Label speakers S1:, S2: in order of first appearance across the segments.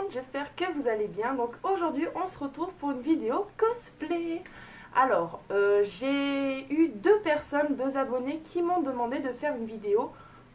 S1: j'espère que vous allez bien. Donc aujourd'hui on se retrouve pour une vidéo cosplay. Alors j'ai eu deux personnes, deux abonnés qui m'ont demandé de faire une vidéo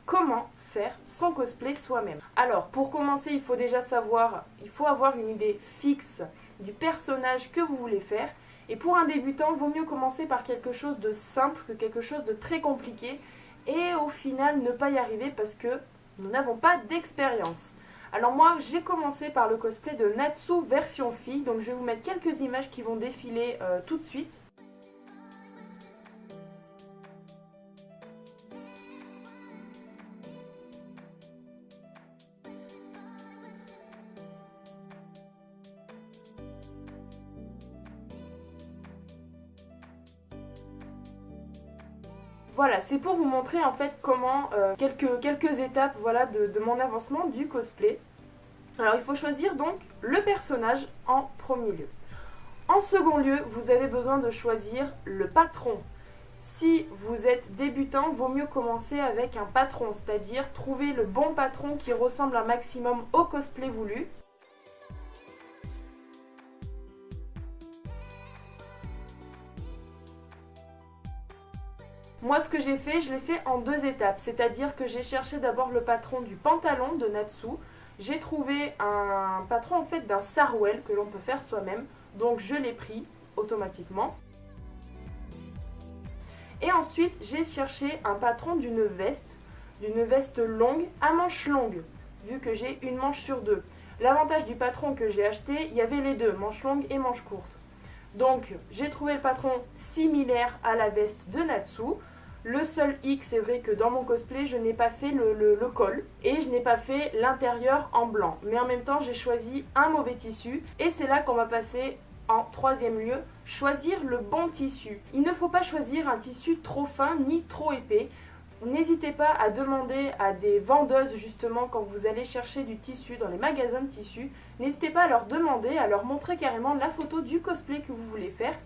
S1: comment faire son cosplay soi-même. Alors pour commencer il faut déjà savoir, il faut avoir une idée fixe du personnage que vous voulez faire. Et pour un débutant, il vaut mieux commencer par quelque chose de simple que quelque chose de très compliqué et au final ne pas y arriver parce que nous n'avons pas d'expérience. Alors moi j'ai commencé par le cosplay de Natsu version fille, donc je vais vous mettre quelques images qui vont défiler tout de suite. Voilà, c'est pour vous montrer en fait comment, quelques étapes voilà, de mon avancement du cosplay. Alors il faut choisir donc le personnage en premier lieu. En second lieu, vous avez besoin de choisir le patron. Si vous êtes débutant, vaut mieux commencer avec un patron, c'est-à-dire trouver le bon patron qui ressemble un maximum au cosplay voulu. Moi ce que j'ai fait, je l'ai fait en deux étapes, c'est-à-dire que j'ai cherché d'abord le patron du pantalon de Natsu. J'ai trouvé un patron en fait d'un sarouel que l'on peut faire soi-même, donc je l'ai pris automatiquement. Et ensuite j'ai cherché un patron d'une veste longue à manches longues, vu que j'ai une manche sur deux. L'avantage du patron que j'ai acheté, il y avait les deux, manches longues et manches courtes. Donc j'ai trouvé le patron similaire à la veste de Natsu. Le seul hic, c'est vrai que dans mon cosplay, je n'ai pas fait le col et je n'ai pas fait l'intérieur en blanc. Mais en même temps, j'ai choisi un mauvais tissu et c'est là qu'on va passer en troisième lieu, choisir le bon tissu. Il ne faut pas choisir un tissu trop fin ni trop épais. N'hésitez pas à demander à des vendeuses justement quand vous allez chercher du tissu dans les magasins de tissus. N'hésitez pas à leur demander, à leur montrer carrément la photo du cosplay que vous voulez faire.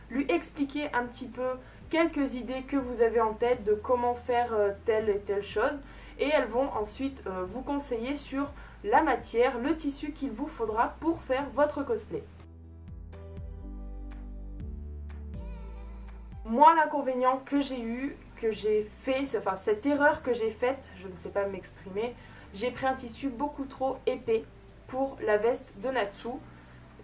S1: Lui expliquer un petit peu quelques idées que vous avez en tête de comment faire telle et telle chose. Et elles vont ensuite vous conseiller sur la matière, le tissu qu'il vous faudra pour faire votre cosplay. Moi, l'inconvénient que j'ai eu, que j'ai fait, enfin cette erreur que j'ai faite, je ne sais pas m'exprimer, j'ai pris un tissu beaucoup trop épais pour la veste de Natsu.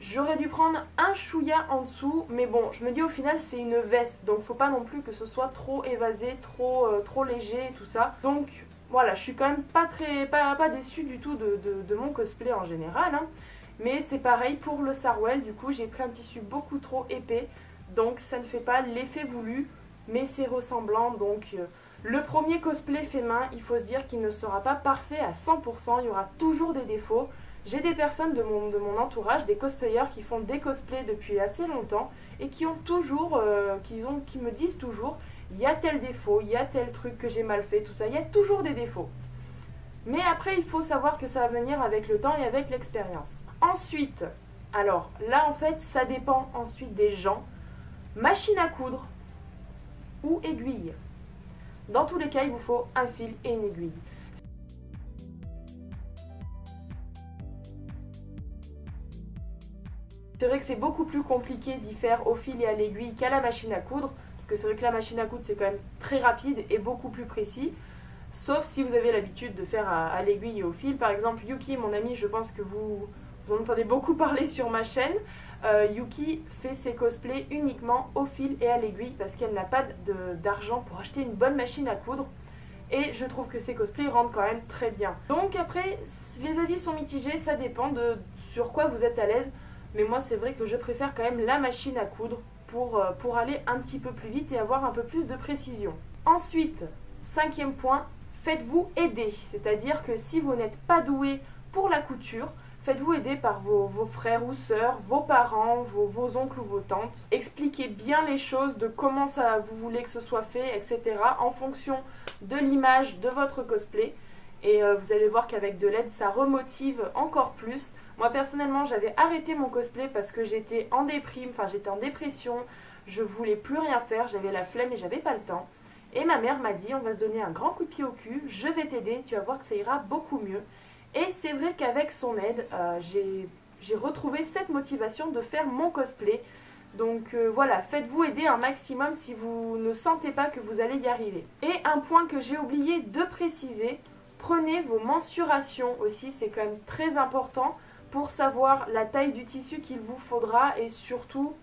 S1: J'aurais dû prendre un chouïa en dessous, mais bon, je me dis au final c'est une veste, donc faut pas non plus que ce soit trop évasé, trop léger et tout ça. Donc voilà, je suis quand même pas déçue du tout de mon cosplay en général, hein. Mais c'est pareil pour le sarouel, du coup j'ai pris un tissu beaucoup trop épais, donc ça ne fait pas l'effet voulu, mais c'est ressemblant. Donc le premier cosplay fait main, il faut se dire qu'il ne sera pas parfait à 100%, il y aura toujours des défauts. J'ai des personnes de mon entourage, des cosplayers qui font des cosplays depuis assez longtemps et qui ont toujours, qui me disent toujours, il y a tel défaut, il y a tel truc que j'ai mal fait, tout ça, il y a toujours des défauts. Mais après, il faut savoir que ça va venir avec le temps et avec l'expérience. Ensuite, alors là en fait, ça dépend ensuite des gens. Machine à coudre ou aiguille. Dans tous les cas, il vous faut un fil et une aiguille. C'est vrai que c'est beaucoup plus compliqué d'y faire au fil et à l'aiguille qu'à la machine à coudre, parce que c'est vrai que la machine à coudre c'est quand même très rapide et beaucoup plus précis, sauf si vous avez l'habitude de faire à l'aiguille et au fil. Par exemple Yuki, mon amie, je pense que vous en entendez beaucoup parler sur ma chaîne. Yuki fait ses cosplays uniquement au fil et à l'aiguille parce qu'elle n'a pas d'argent pour acheter une bonne machine à coudre. Et je trouve que ces cosplays rendent quand même très bien. Donc après, les avis sont mitigés, ça dépend de sur quoi vous êtes à l'aise. Mais moi c'est vrai que je préfère quand même la machine à coudre pour aller un petit peu plus vite et avoir un peu plus de précision. Ensuite, cinquième point, faites-vous aider. C'est-à-dire que si vous n'êtes pas doué pour la couture, faites-vous aider par vos frères ou sœurs, vos parents, vos oncles ou vos tantes. Expliquez bien les choses, de comment ça vous voulez que ce soit fait, etc. en fonction de l'image de votre cosplay. Et vous allez voir qu'avec de l'aide, ça remotive encore plus. Moi personnellement, j'avais arrêté mon cosplay parce que j'étais en déprime, enfin j'étais en dépression. Je voulais plus rien faire, j'avais la flemme et j'avais pas le temps. Et ma mère m'a dit, on va se donner un grand coup de pied au cul, je vais t'aider, tu vas voir que ça ira beaucoup mieux. Et c'est vrai qu'avec son aide, j'ai retrouvé cette motivation de faire mon cosplay. Donc voilà, faites-vous aider un maximum si vous ne sentez pas que vous allez y arriver. Et un point que j'ai oublié de préciser, prenez vos mensurations aussi, c'est quand même très important pour savoir la taille du tissu qu'il vous faudra et surtout,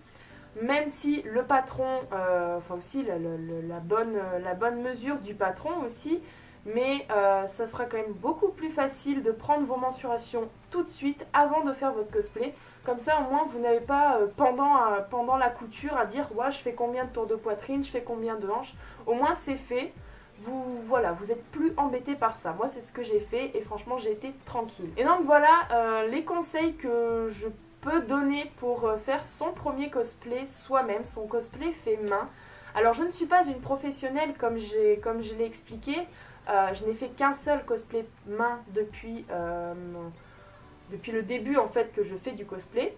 S1: même si le patron, enfin aussi la bonne mesure du patron aussi, mais ça sera quand même beaucoup plus facile de prendre vos mensurations tout de suite avant de faire votre cosplay. Comme ça, au moins, vous n'avez pas pendant la couture à dire ouais, je fais combien de tours de poitrine, je fais combien de hanches. Au moins, c'est fait. Voilà, vous n'êtes plus embêté par ça. Moi, c'est ce que j'ai fait et franchement, j'ai été tranquille. Et donc voilà les conseils que je peux donner pour faire son premier cosplay soi-même, son cosplay fait main. Alors, je ne suis pas une professionnelle comme je l'ai expliqué. Je n'ai fait qu'un seul cosplay main depuis le début en fait que je fais du cosplay.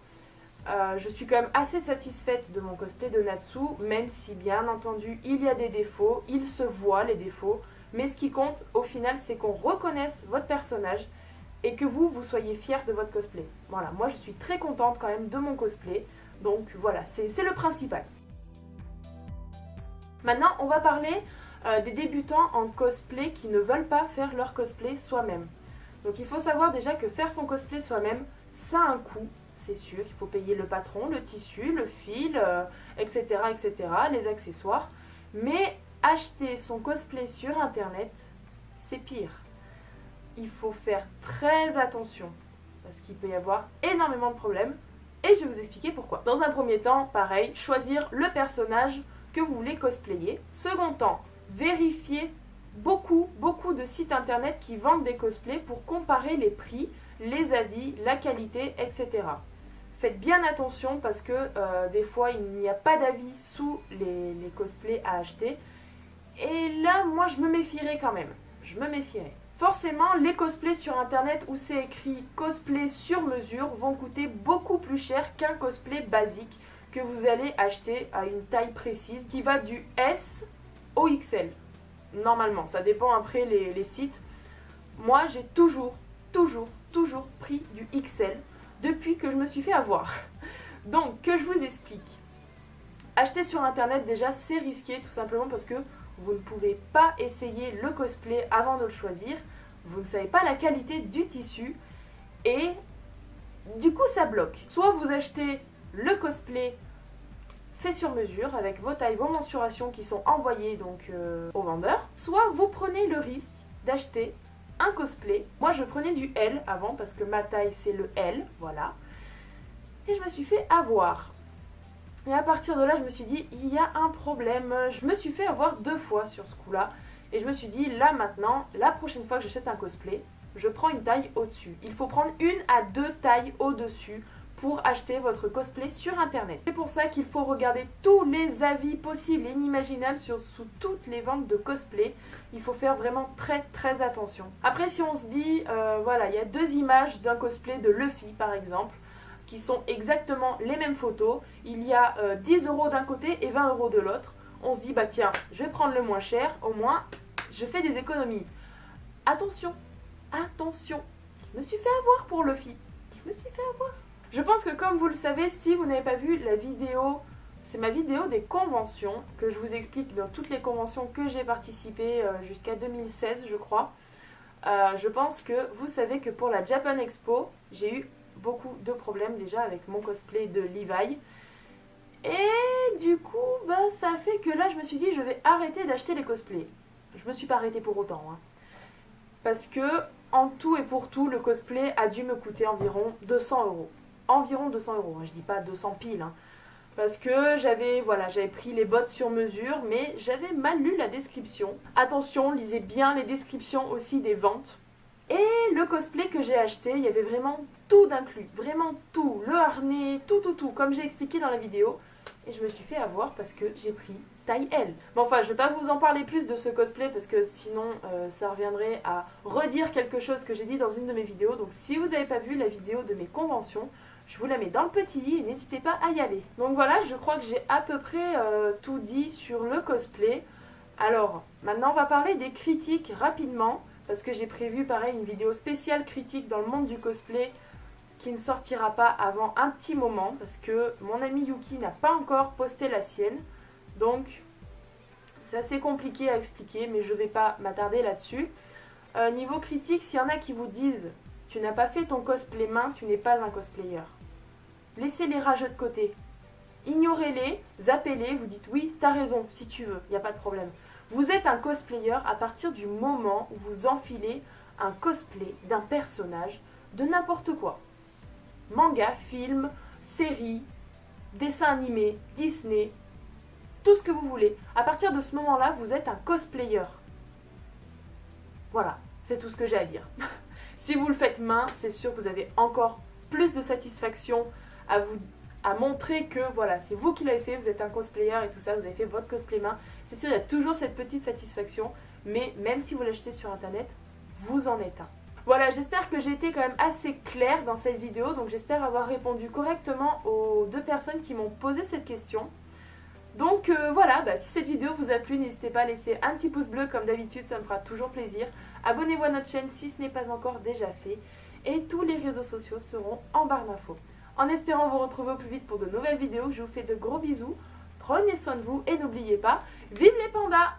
S1: Je suis quand même assez satisfaite de mon cosplay de Natsu, même si bien entendu il y a des défauts, il se voit les défauts, mais ce qui compte au final c'est qu'on reconnaisse votre personnage et que vous soyez fiers de votre cosplay. Voilà, moi je suis très contente quand même de mon cosplay, donc voilà, c'est le principal. Maintenant on va parler des débutants en cosplay qui ne veulent pas faire leur cosplay soi-même. Donc il faut savoir déjà que faire son cosplay soi-même, ça a un coût, c'est sûr. Il faut payer le patron, le tissu, le fil, etc., etc., les accessoires. Mais acheter son cosplay sur internet, c'est pire. Il faut faire très attention parce qu'il peut y avoir énormément de problèmes et je vais vous expliquer pourquoi. Dans un premier temps, pareil, choisir le personnage que vous voulez cosplayer. Second temps, vérifier beaucoup de sites internet qui vendent des cosplays pour comparer les prix, les avis, la qualité, etc. Faites bien attention parce que des fois il n'y a pas d'avis sous les cosplays à acheter. Et là, moi je me méfierais quand même. Je me méfierais. Forcément, les cosplays sur internet où c'est écrit cosplay sur mesure vont coûter beaucoup plus cher qu'un cosplay basique que vous allez acheter à une taille précise qui va du S au XL. Normalement, ça dépend après les sites. Moi, j'ai toujours pris du XL depuis que je me suis fait avoir. Donc, que je vous explique. Acheter sur internet, déjà, c'est risqué tout simplement parce que vous ne pouvez pas essayer le cosplay avant de le choisir. Vous ne savez pas la qualité du tissu et du coup, ça bloque. Soit vous achetez le cosplay fait sur mesure avec vos tailles, vos mensurations qui sont envoyées donc au vendeur. Soit vous prenez le risque d'acheter un cosplay. Moi je prenais du L avant parce que ma taille c'est le L, voilà. Et je me suis fait avoir. Et à partir de là je me suis dit il y a un problème. Je me suis fait avoir 2 fois sur ce coup-là. Et je me suis dit là maintenant, la prochaine fois que j'achète un cosplay, je prends une taille au-dessus. Il faut prendre 1 à 2 tailles au-dessus pour acheter votre cosplay sur internet. C'est pour ça qu'il faut regarder tous les avis possibles et inimaginables sous toutes les ventes de cosplay. Il faut faire vraiment très attention. Après si on se dit, voilà, il y a 2 images d'un cosplay de Luffy par exemple, qui sont exactement les mêmes photos. Il y a 10 € d'un côté et 20 € de l'autre. On se dit, bah tiens, je vais prendre le moins cher, au moins je fais des économies. Attention, je me suis fait avoir pour Luffy. Je me suis fait avoir. Je pense que comme vous le savez, si vous n'avez pas vu la vidéo, c'est ma vidéo des conventions, que je vous explique dans toutes les conventions que j'ai participé jusqu'à 2016 je crois. Je pense que vous savez que pour la Japan Expo, j'ai eu beaucoup de problèmes déjà avec mon cosplay de Levi. Et du coup, bah, ça fait que là je me suis dit je vais arrêter d'acheter les cosplays. Je me suis pas arrêtée pour autant. Hein. Parce que en tout et pour tout, le cosplay a dû me coûter environ 200 €. Environ 200 €, je dis pas 200 piles, hein. Parce que j'avais pris les bottes sur mesure, mais j'avais mal lu la description. Attention, lisez bien les descriptions aussi des ventes. Et le cosplay que j'ai acheté, il y avait vraiment tout d'inclus, vraiment tout, le harnais, tout, comme j'ai expliqué dans la vidéo. Et je me suis fait avoir parce que j'ai pris taille L. Mais enfin, je ne vais pas vous en parler plus de ce cosplay parce que sinon ça reviendrait à redire quelque chose que j'ai dit dans une de mes vidéos. Donc si vous n'avez pas vu la vidéo de mes conventions, je vous la mets dans le petit i et n'hésitez pas à y aller. Donc voilà, je crois que j'ai à peu près tout dit sur le cosplay. Alors, maintenant on va parler des critiques rapidement parce que j'ai prévu pareil une vidéo spéciale critique dans le monde du cosplay qui ne sortira pas avant un petit moment parce que mon ami Yuki n'a pas encore posté la sienne. Donc c'est assez compliqué à expliquer, mais je ne vais pas m'attarder là-dessus. Niveau critique, s'il y en a qui vous disent « Tu n'as pas fait ton cosplay main, tu n'es pas un cosplayer », laissez les rageux de côté. Ignorez-les, zappez-les, vous dites « Oui, t'as raison, si tu veux, il n'y a pas de problème ». Vous êtes un cosplayer à partir du moment où vous enfilez un cosplay d'un personnage de n'importe quoi. Manga, film, série, dessin animé, Disney, tout ce que vous voulez. À partir de ce moment-là, vous êtes un cosplayer. Voilà, c'est tout ce que j'ai à dire. Si vous le faites main, c'est sûr que vous avez encore plus de satisfaction à montrer que voilà, c'est vous qui l'avez fait, vous êtes un cosplayer et tout ça, vous avez fait votre cosplay main. C'est sûr, il y a toujours cette petite satisfaction, mais même si vous l'achetez sur internet, vous en êtes un. Voilà, j'espère que j'ai été quand même assez claire dans cette vidéo, donc j'espère avoir répondu correctement aux 2 personnes qui m'ont posé cette question. Donc voilà, si cette vidéo vous a plu, n'hésitez pas à laisser un petit pouce bleu comme d'habitude, ça me fera toujours plaisir. Abonnez-vous à notre chaîne si ce n'est pas encore déjà fait. Et tous les réseaux sociaux seront en barre d'infos. En espérant vous retrouver au plus vite pour de nouvelles vidéos, je vous fais de gros bisous. Prenez soin de vous et n'oubliez pas, vive les pandas!